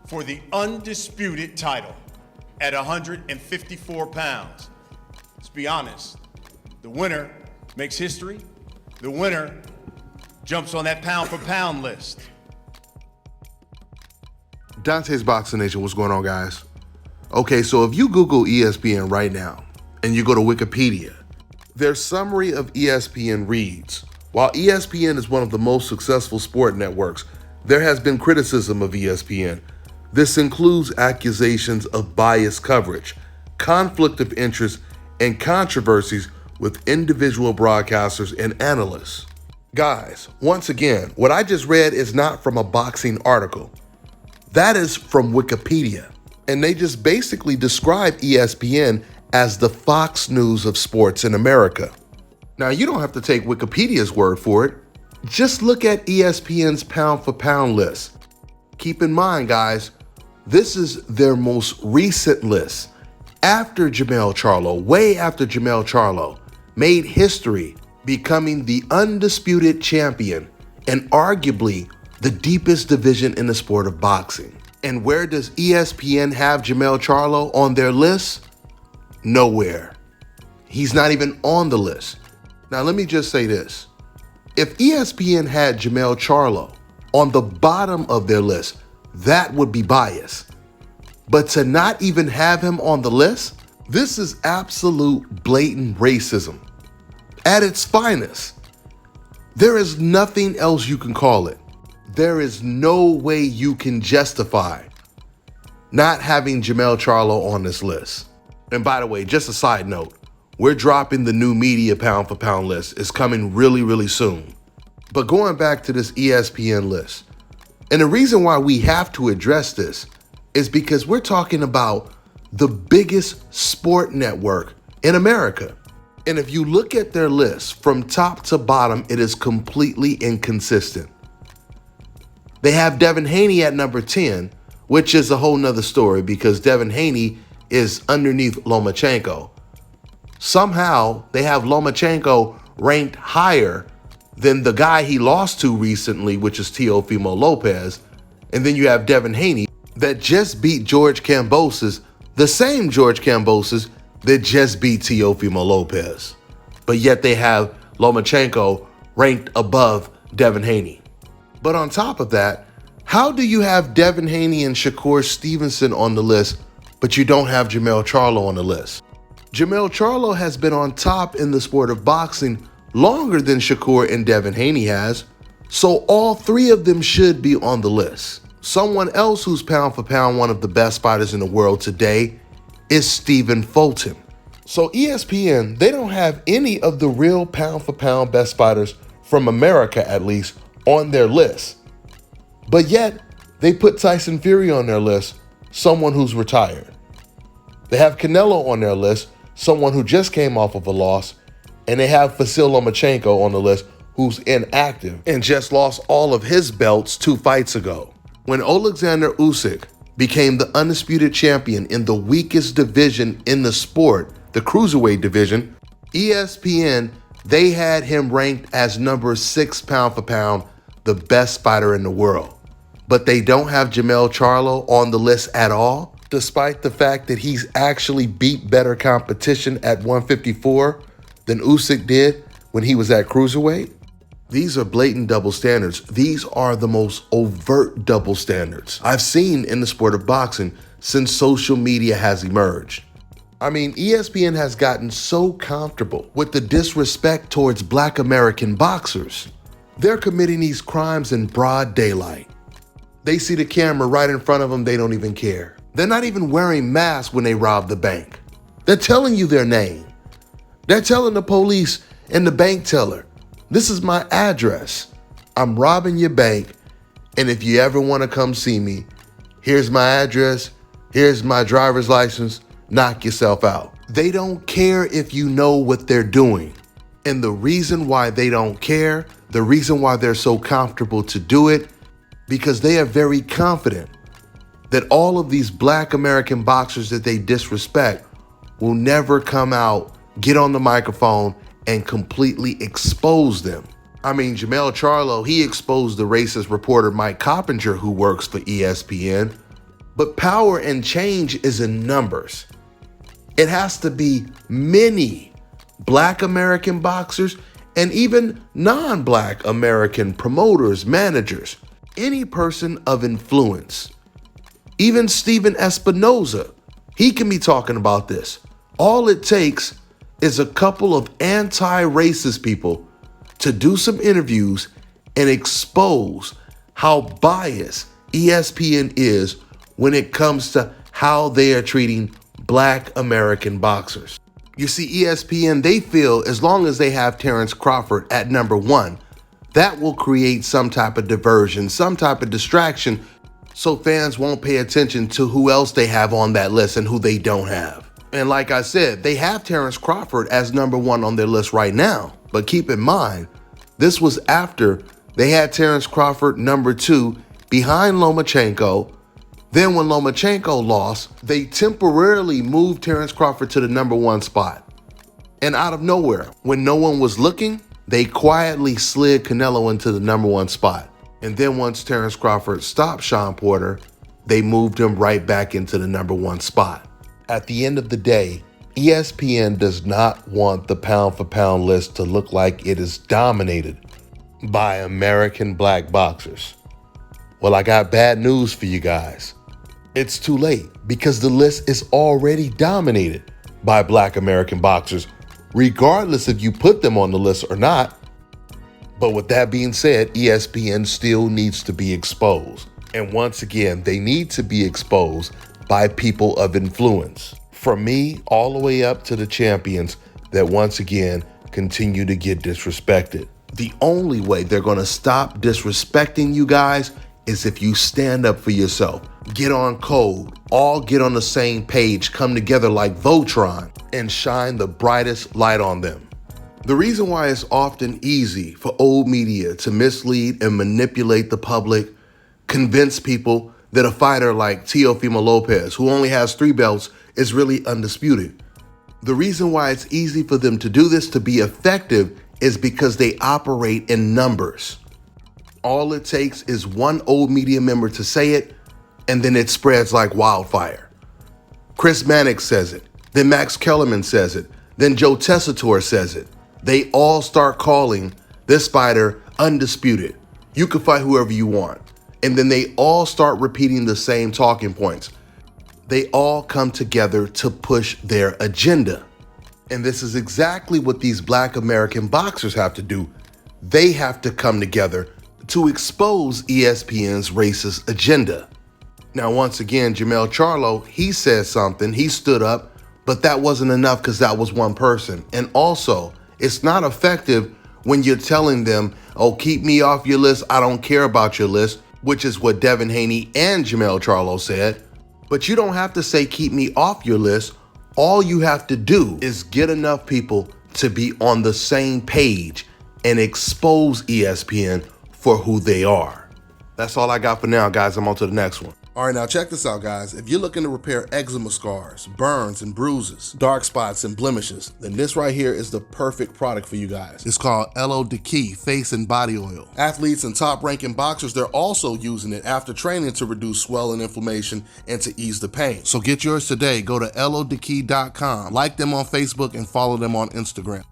for the undisputed title at 154 pounds. Let's be honest, the winner makes history. The winner jumps on that pound for pound list. Dontaesboxingnation, what's going on, guys? Okay, so if you Google ESPN right now and you go to Wikipedia, their summary of ESPN reads, while ESPN is one of the most successful sport networks, there has been criticism of ESPN. This includes accusations of biased coverage, conflict of interest, and controversies with individual broadcasters and analysts. Guys, once again, what I just read is not from a boxing article. That is from Wikipedia. And they just basically describe ESPN as the Fox News of sports in America. Now, you don't have to take Wikipedia's word for it. Just look at ESPN's pound for pound list. Keep in mind, guys, this is their most recent list. After Jermell Charlo, way after Jermell Charlo made history, becoming the undisputed champion and arguably the deepest division in the sport of boxing. And where does ESPN have Jermell Charlo on their list? Nowhere. He's not even on the list. Now, let me just say this. If ESPN had Jermell Charlo on the bottom of their list, that would be biased. But to not even have him on the list, this is absolute blatant racism at its finest. There is nothing else you can call it. There is no way you can justify not having Jermell Charlo on this list. And by the way, just a side note, we're dropping the new media pound for pound list. It's coming really, really soon. But going back to this ESPN list, and the reason why we have to address this is because we're talking about the biggest sport network in America. And if you look at their list from top to bottom, it is completely inconsistent. They have Devin Haney at number 10, which is a whole nother story because Devin Haney is underneath Lomachenko. Somehow they have Lomachenko ranked higher than the guy he lost to recently, which is Teofimo Lopez. And then you have Devin Haney that just beat George Kambosos, the same George Kambosos that just beat Teofimo Lopez. But yet they have Lomachenko ranked above Devin Haney. But on top of that, how do you have Devin Haney and Shakur Stevenson on the list, but you don't have Jermell Charlo on the list? Jermell Charlo has been on top in the sport of boxing longer than Shakur and Devin Haney has, so all three of them should be on the list. Someone else who's pound for pound one of the best fighters in the world today is Stephen Fulton. So ESPN, they don't have any of the real pound for pound best fighters from America, at least, on their list. But yet, they put Tyson Fury on their list, someone who's retired. They have Canelo on their list, someone who just came off of a loss, and they have Vasyl Lomachenko on the list, who's inactive and just lost all of his belts 2 fights ago. When Alexander Usyk became the undisputed champion in the weakest division in the sport, the cruiserweight division, ESPN, they had him ranked as number 6 pound for pound, the best fighter in the world. But they don't have Jermell Charlo on the list at all, despite the fact that he's actually beat better competition at 154 than Usyk did when he was at cruiserweight. These are blatant double standards. These are the most overt double standards I've seen in the sport of boxing since social media has emerged. I mean, ESPN has gotten so comfortable with the disrespect towards Black American boxers. They're committing these crimes in broad daylight. They see the camera right in front of them, they don't even care. They're not even wearing masks when they rob the bank. They're telling you their name. They're telling the police and the bank teller, this is my address. I'm robbing your bank, and if you ever want to come see me, here's my address, here's my driver's license, knock yourself out. They don't care if you know what they're doing. And the reason why they don't care, the reason why they're so comfortable to do it, because they are very confident that all of these Black American boxers that they disrespect will never come out, get on the microphone, and completely expose them. I mean, Jermell Charlo, he exposed the racist reporter Mike Coppinger, who works for ESPN. But power and change is in numbers. It has to be many Black American boxers and even non-Black American promoters, managers, any person of influence. Even Steven Espinoza, he can be talking about this. All it takes is a couple of anti-racist people to do some interviews and expose how biased ESPN is when it comes to how they are treating Black American boxers. You see, ESPN, they feel as long as they have Terrence Crawford at number 1, that will create some type of diversion, some type of distraction, so fans won't pay attention to who else they have on that list and who they don't have. And like I said, they have Terrence Crawford as number 1 on their list right now. But keep in mind, this was after they had Terrence Crawford number 2 behind Lomachenko. Then when Lomachenko lost, they temporarily moved Terrence Crawford to the number 1 spot. And out of nowhere, when no one was looking, they quietly slid Canelo into the number 1 spot. And then once Terrence Crawford stopped Sean Porter, they moved him right back into the number 1 spot. At the end of the day, ESPN does not want the pound for pound list to look like it is dominated by American Black boxers. Well, I got bad news for you guys. It's too late because the list is already dominated by Black American boxers, regardless if you put them on the list or not. But with that being said, ESPN still needs to be exposed. And once again, they need to be exposed by people of influence. From me all the way up to the champions that once again continue to get disrespected. The only way they're going to stop disrespecting you guys is if you stand up for yourself. Get on code, all get on the same page, come together like Voltron, and shine the brightest light on them. The reason why it's often easy for old media to mislead and manipulate the public, convince people that a fighter like Teofimo Lopez, who only has 3 belts, is really undisputed. The reason why it's easy for them to do this, to be effective, is because they operate in numbers. All it takes is one old media member to say it, and then it spreads like wildfire. Chris Mannix says it, then Max Kellerman says it, then Joe Tessitore says it. They all start calling this fighter undisputed. You can fight whoever you want. And then they all start repeating the same talking points. They all come together to push their agenda. And this is exactly what these Black American boxers have to do. They have to come together to expose ESPN's racist agenda. Now, once again, Jermell Charlo, he said something, he stood up, but that wasn't enough because that was one person. And also, it's not effective when you're telling them, oh, keep me off your list, I don't care about your list, which is what Devin Haney and Jermell Charlo said. But you don't have to say keep me off your list. All you have to do is get enough people to be on the same page and expose ESPN for who they are. That's all I got for now, guys. I'm on to the next one. All right, now check this out, guys. If you're looking to repair eczema scars, burns and bruises, dark spots and blemishes, then this right here is the perfect product for you guys. It's called Elo Deki Face and Body Oil. Athletes and top-ranking boxers, they're also using it after training to reduce swelling, inflammation, and to ease the pain. So get yours today. Go to elodeki.com, like them on Facebook, and follow them on Instagram.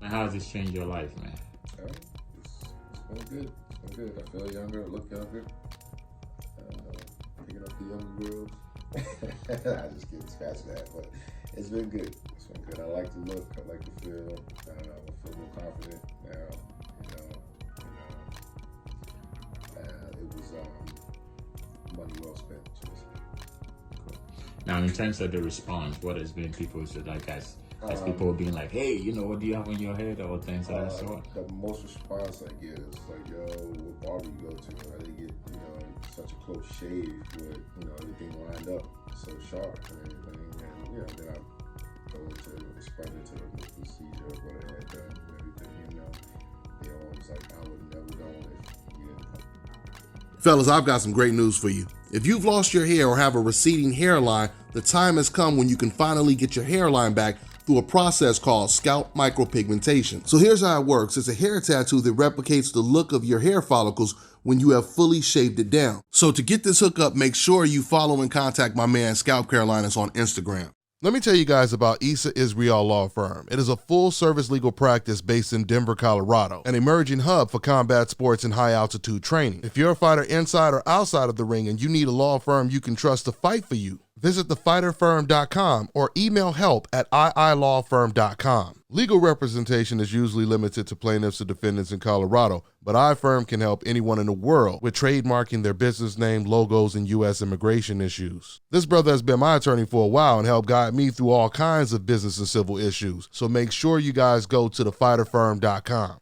How has this changed your life, man? It's going good. It's going good. I feel younger, look younger. Picking up the young girls. I just get scratched that, but it's been good. It's been good. I like the look. I like the feel. I feel more confident now. It was money well spent. Cool. Now, in terms of the response, what has been people's like as people being like, hey, what do you have on your head, or things of that sort? The most response I get is like, yo, what barber you go to? They get, such a close shave with, everything lined up, so sharp and everything. And, then I go to explain it to them, the procedure of what I had done and everything, They always like, I would have never known if you didn't come. Fellas, I've got some great news for you. If you've lost your hair or have a receding hairline, the time has come when you can finally get your hairline back through a process called scalp micropigmentation. So here's how it works. It's a hair tattoo that replicates the look of your hair follicles when you have fully shaved it down. So to get this hookup, make sure you follow and contact my man ScalpCarolinas on Instagram. Let me tell you guys about Issa Israel Law Firm. It is a full-service legal practice based in Denver, Colorado, an emerging hub for combat sports and high-altitude training. If you're a fighter inside or outside of the ring and you need a law firm you can trust to fight for you, visit thefighterfirm.com or email help@iilawfirm.com. Legal representation is usually limited to plaintiffs or defendants in Colorado, but iFirm can help anyone in the world with trademarking their business name, logos, and U.S. immigration issues. This brother has been my attorney for a while and helped guide me through all kinds of business and civil issues, so make sure you guys go to thefighterfirm.com.